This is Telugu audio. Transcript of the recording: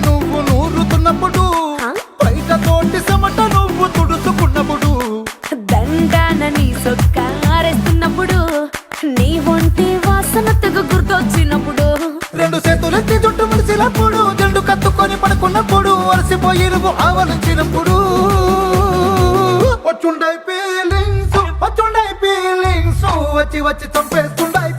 నువ్వు నూరుతున్నప్పుడు బయట తోటి చెమట నువ్వు తుడుచుకున్నప్పుడు దండాన నీ సొక్కారేస్తున్నప్పుడు నీ ఒంటి వాసన తెగ గుర్తొచ్చినప్పుడు రెండు చేతులెత్తి చుట్టూ ముడిసినప్పుడు జెండు కత్తుకొని పడుకున్నప్పుడు అలసిపోయి నువ్వు ఆవలించినప్పుడు వచ్చుండై ఫీలింగ్స్ వచ్చి వచ్చి చంపేస్తుండై